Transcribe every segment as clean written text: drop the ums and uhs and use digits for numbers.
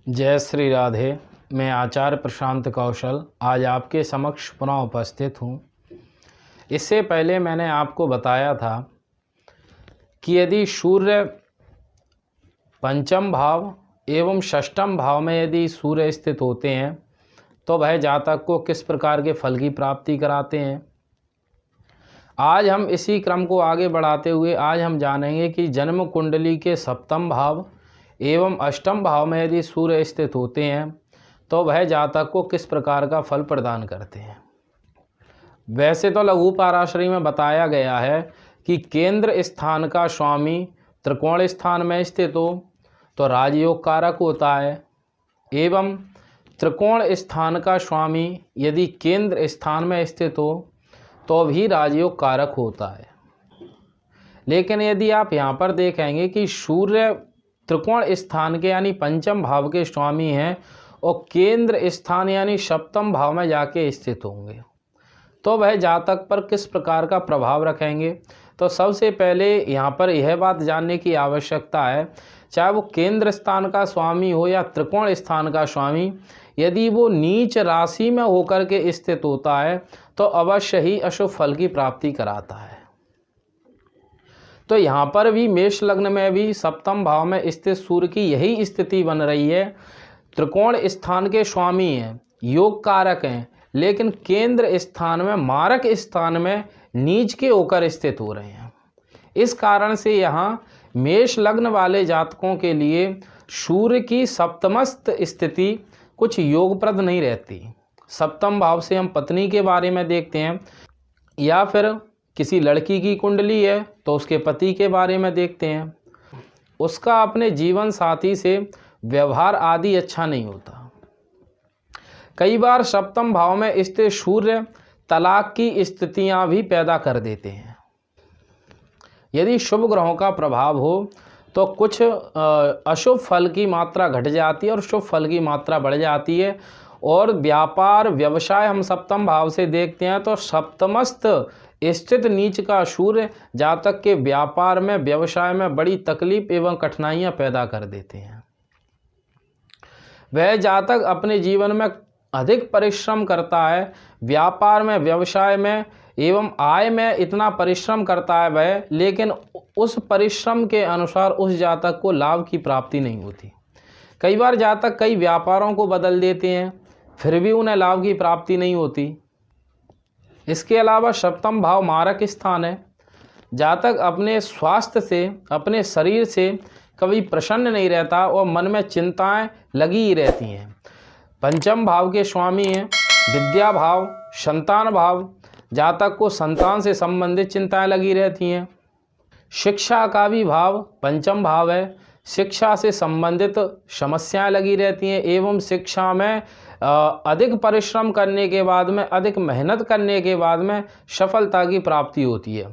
जय श्री राधे। मैं आचार्य प्रशांत कौशल आज आपके समक्ष पुनः उपस्थित हूँ। इससे पहले मैंने आपको बताया था कि यदि सूर्य पंचम भाव एवं षष्ठम भाव में यदि सूर्य स्थित होते हैं तो वह जातक को किस प्रकार के फल की प्राप्ति कराते हैं। आज हम इसी क्रम को आगे बढ़ाते हुए आज हम जानेंगे कि जन्म कुंडली के सप्तम भाव एवं अष्टम भाव में यदि सूर्य स्थित होते हैं तो वह जातक को किस प्रकार का फल प्रदान करते हैं। वैसे तो लघु पाराशरी में बताया गया है कि केंद्र स्थान का स्वामी त्रिकोण स्थान में स्थित हो तो राजयोग कारक होता है, एवं त्रिकोण स्थान का स्वामी यदि केंद्र स्थान में स्थित हो तो भी राजयोग कारक होता है। लेकिन यदि आप यहाँ पर देखेंगे कि सूर्य त्रिकोण स्थान के यानी पंचम भाव के स्वामी हैं और केंद्र स्थान यानी सप्तम भाव में जाके स्थित होंगे तो वह जातक पर किस प्रकार का प्रभाव रखेंगे। तो सबसे पहले यहाँ पर यह बात जानने की आवश्यकता है, चाहे वो केंद्र स्थान का स्वामी हो या त्रिकोण स्थान का स्वामी, यदि वो नीच राशि में होकर के स्थित होता है तो अवश्य ही अशुभ फल की प्राप्ति कराता है। तो यहाँ पर भी मेष लग्न में भी सप्तम भाव में स्थित सूर्य की यही स्थिति बन रही है। त्रिकोण स्थान के स्वामी हैं, योग कारक हैं, लेकिन केंद्र स्थान में मारक स्थान में नीच के होकर स्थित हो रहे हैं। इस कारण से यहाँ मेष लग्न वाले जातकों के लिए सूर्य की सप्तमस्थ स्थिति कुछ योगप्रद नहीं रहती। सप्तम भाव से हम पत्नी के बारे में देखते हैं, या फिर किसी लड़की की कुंडली है तो उसके पति के बारे में देखते हैं, उसका अपने जीवन साथी से व्यवहार आदि अच्छा नहीं होता। कई बार सप्तम भाव में स्थित सूर्य तलाक की स्थितियां भी पैदा कर देते हैं। यदि शुभ ग्रहों का प्रभाव हो तो कुछ अशुभ फल की मात्रा घट जाती है और शुभ फल की मात्रा बढ़ जाती है। और व्यापार व्यवसाय हम सप्तम भाव से देखते हैं तो सप्तमस्थ स्थित नीच का सूर्य जातक के व्यापार में व्यवसाय में बड़ी तकलीफ एवं कठिनाइयां पैदा कर देते हैं। वह जातक अपने जीवन में अधिक परिश्रम करता है, व्यापार में व्यवसाय में एवं आय में इतना परिश्रम करता है वह, लेकिन उस परिश्रम के अनुसार उस जातक को लाभ की प्राप्ति नहीं होती। कई बार जातक कई व्यापारों को बदल देते हैं फिर भी उन्हें लाभ की प्राप्ति नहीं होती। इसके अलावा सप्तम भाव मारक स्थान है। जातक अपने स्वास्थ्य से अपने शरीर से कभी प्रसन्न नहीं रहता और मन में चिंताएं लगी ही रहती हैं। पंचम भाव के स्वामी हैं विद्या भाव, संतान भाव, जातक को संतान से संबंधित चिंताएं लगी रहती हैं। शिक्षा का भी भाव पंचम भाव है, शिक्षा से संबंधित समस्याएं लगी रहती हैं एवं शिक्षा में अधिक परिश्रम करने के बाद में, अधिक मेहनत करने के बाद में सफलता की प्राप्ति होती है।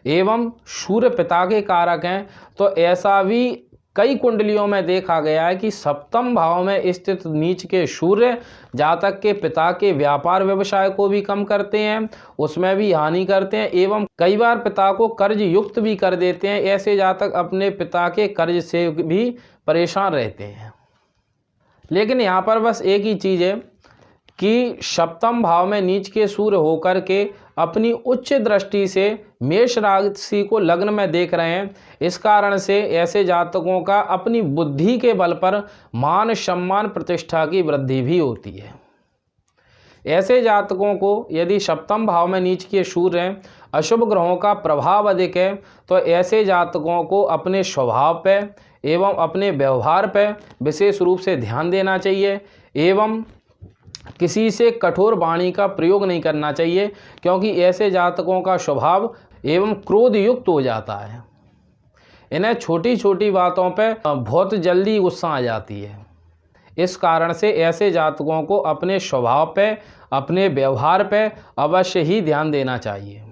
एवं सूर्य पिता के कारक हैं तो ऐसा भी कई कुंडलियों में देखा गया है कि सप्तम भाव में स्थित नीच के सूर्य जातक के पिता के व्यापार व्यवसाय को भी कम करते हैं, उसमें भी हानि करते हैं एवं कई बार पिता को कर्ज युक्त भी कर देते हैं। ऐसे जातक अपने पिता के कर्ज से भी परेशान रहते हैं। लेकिन यहाँ पर बस एक ही चीज़ है कि सप्तम भाव में नीच के सूर्य होकर के अपनी उच्च दृष्टि से मेष राशि को लग्न में देख रहे हैं। इस कारण से ऐसे जातकों का अपनी बुद्धि के बल पर मान सम्मान प्रतिष्ठा की वृद्धि भी होती है। ऐसे जातकों को यदि सप्तम भाव में नीच के सूर्य हैं, अशुभ ग्रहों का प्रभाव अधिक है, तो ऐसे जातकों को अपने स्वभाव पे एवं अपने व्यवहार पे विशेष रूप से ध्यान देना चाहिए एवं किसी से कठोर वाणी का प्रयोग नहीं करना चाहिए, क्योंकि ऐसे जातकों का स्वभाव एवं क्रोध युक्त हो जाता है। इन्हें छोटी छोटी बातों पे बहुत जल्दी गुस्सा आ जाती है। इस कारण से ऐसे जातकों को अपने स्वभाव पे, अपने व्यवहार पे अवश्य ही ध्यान देना चाहिए।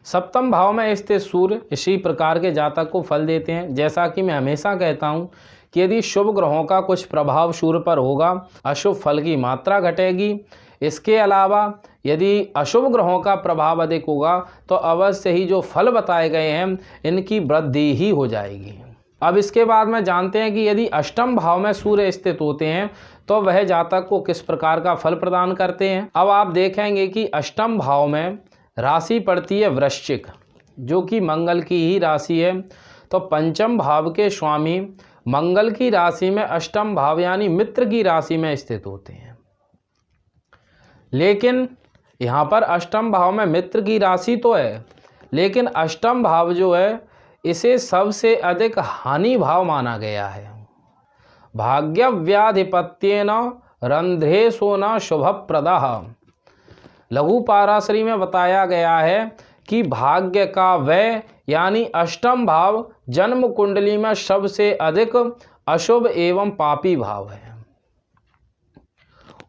सप्तम भाव में स्थित सूर्य इसी प्रकार के जातक को फल देते हैं। जैसा कि मैं हमेशा कहता हूँ कि यदि शुभ ग्रहों का कुछ प्रभाव सूर्य पर होगा, अशुभ फल की मात्रा घटेगी। इसके अलावा यदि अशुभ ग्रहों का प्रभाव अधिक होगा तो अवश्य ही जो फल बताए गए हैं इनकी वृद्धि ही हो जाएगी। अब इसके बाद में जानते हैं कि यदि अष्टम भाव में सूर्य स्थित होते हैं तो वह जातक को किस प्रकार का फल प्रदान करते हैं। अब आप देखेंगे कि अष्टम भाव में राशि पड़ती है वृश्चिक, जो कि मंगल की ही राशि है। तो पंचम भाव के स्वामी मंगल की राशि में अष्टम भाव यानी मित्र की राशि में स्थित होते हैं। लेकिन यहाँ पर अष्टम भाव में मित्र की राशि तो है, लेकिन अष्टम भाव जो है इसे सबसे अधिक हानि भाव माना गया है। भाग्यव्याधिपत्येन रंध्रेशो न शुभप्रदः। लघु पाराशरी में बताया गया है कि भाग्य का व्यय यानी अष्टम भाव जन्म कुंडली में सबसे अधिक अशुभ एवं पापी भाव है।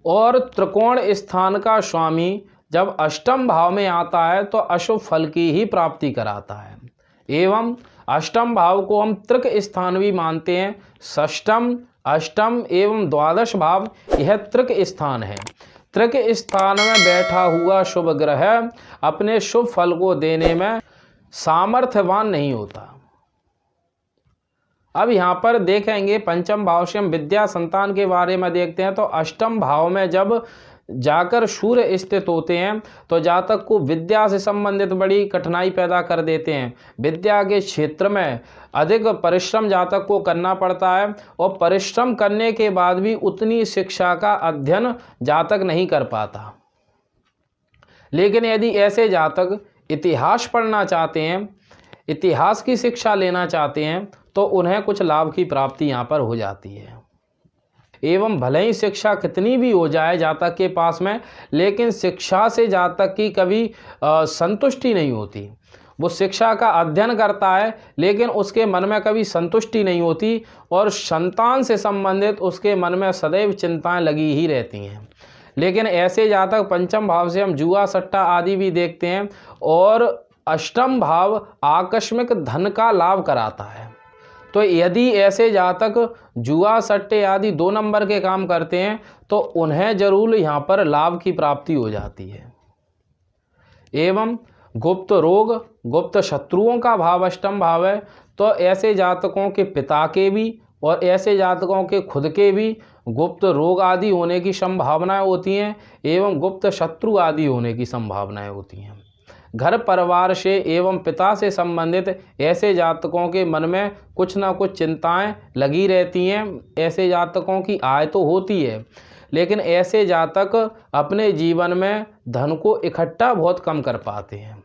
और त्रिकोण स्थान का स्वामी जब अष्टम भाव में आता है तो अशुभ फल की ही प्राप्ति कराता है। एवं अष्टम भाव को हम त्रिक स्थान भी मानते हैं। षष्ठम, अष्टम एवं द्वादश भाव यह त्रिक स्थान है। त्रिक स्थान में बैठा हुआ शुभ ग्रह अपने शुभ फल को देने में सामर्थ्यवान नहीं होता। अब यहाँ पर देखेंगे पंचम भाव से हम विद्या संतान के बारे में देखते हैं। तो अष्टम भाव में जब जाकर सूर्य स्थित होते हैं तो जातक को विद्या से संबंधित बड़ी कठिनाई पैदा कर देते हैं। विद्या के क्षेत्र में अधिक परिश्रम जातक को करना पड़ता है और परिश्रम करने के बाद भी उतनी शिक्षा का अध्ययन जातक नहीं कर पाता। लेकिन यदि ऐसे जातक इतिहास पढ़ना चाहते हैं, इतिहास की शिक्षा लेना चाहते हैं, तो उन्हें कुछ लाभ की प्राप्ति यहाँ पर हो जाती है। एवं भले ही शिक्षा कितनी भी हो जाए जातक के पास में, लेकिन शिक्षा से जातक की कभी संतुष्टि नहीं होती। वो शिक्षा का अध्ययन करता है लेकिन उसके मन में कभी संतुष्टि नहीं होती और संतान से संबंधित उसके मन में सदैव चिंताएं लगी ही रहती हैं। लेकिन ऐसे जातक पंचम भाव से हम जुआ सट्टा आदि भी देखते हैं और अष्टम भाव आकस्मिक धन का लाभ कराता है। तो यदि ऐसे जातक जुआ सट्टे आदि 2 नंबर के काम करते हैं तो उन्हें जरूर यहाँ पर लाभ की प्राप्ति हो जाती है। एवं गुप्त रोग, गुप्त शत्रुओं का भाव अष्टम भाव है। तो ऐसे जातकों के पिता के भी और ऐसे जातकों के खुद के भी गुप्त रोग आदि होने की संभावनाएं होती हैं एवं गुप्त शत्रु आदि होने की संभावनाएं होती हैं। घर परिवार से एवं पिता से संबंधित ऐसे जातकों के मन में कुछ ना कुछ चिंताएं लगी रहती हैं। ऐसे जातकों की आय तो होती है लेकिन ऐसे जातक अपने जीवन में धन को इकट्ठा बहुत कम कर पाते हैं।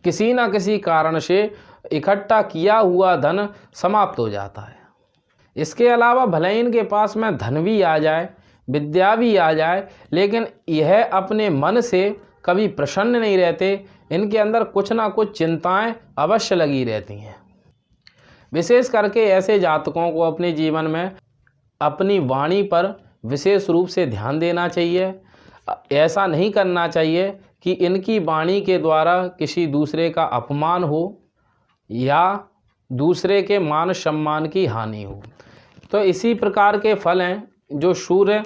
किसी न किसी कारण से इकट्ठा किया हुआ धन समाप्त हो जाता है। इसके अलावा भले ही इनके पास में धन भी आ जाए, विद्या भी आ जाए, लेकिन यह अपने मन से कभी प्रसन्न नहीं रहते। इनके अंदर कुछ ना कुछ चिंताएं अवश्य लगी रहती हैं। विशेष करके ऐसे जातकों को अपने जीवन में अपनी वाणी पर विशेष रूप से ध्यान देना चाहिए। ऐसा नहीं करना चाहिए कि इनकी वाणी के द्वारा किसी दूसरे का अपमान हो या दूसरे के मान सम्मान की हानि हो। तो इसी प्रकार के फल हैं जो सूर्य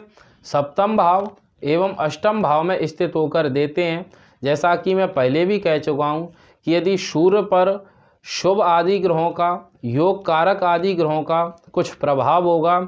सप्तम भाव एवं अष्टम भाव में स्थित होकर देते हैं। जैसा कि मैं पहले भी कह चुका हूँ कि यदि सूर्य पर शुभ आदि ग्रहों का, योग कारक आदि ग्रहों का कुछ प्रभाव होगा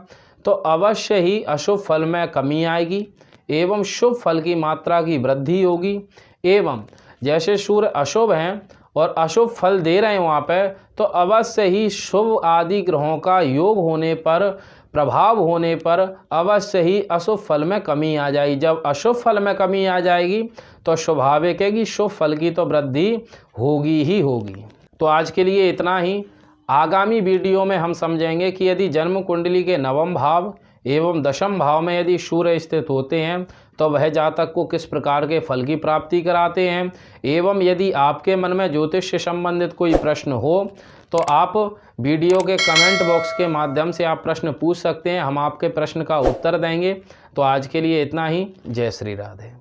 तो अवश्य ही अशुभ फल में कमी आएगी एवं शुभ फल की मात्रा की वृद्धि होगी। एवं जैसे सूर्य अशुभ हैं और अशुभ फल दे रहे हैं वहाँ पर, तो अवश्य ही शुभ आदि ग्रहों का योग होने पर, प्रभाव होने पर अवश्य ही अशुभ फल में कमी आ जाएगी। जब अशुभ फल में कमी आ जाएगी तो स्वाभाविक है कि शुभ फल की तो वृद्धि होगी ही होगी। तो आज के लिए इतना ही। आगामी वीडियो में हम समझेंगे कि यदि जन्म कुंडली के नवम भाव एवं दशम भाव में यदि सूर्य स्थित होते हैं तो वह जातक को किस प्रकार के फल की प्राप्ति कराते हैं। एवं यदि आपके मन में ज्योतिष से संबंधित कोई प्रश्न हो तो आप वीडियो के कमेंट बॉक्स के माध्यम से आप प्रश्न पूछ सकते हैं, हम आपके प्रश्न का उत्तर देंगे। तो आज के लिए इतना ही। जय श्री राधे।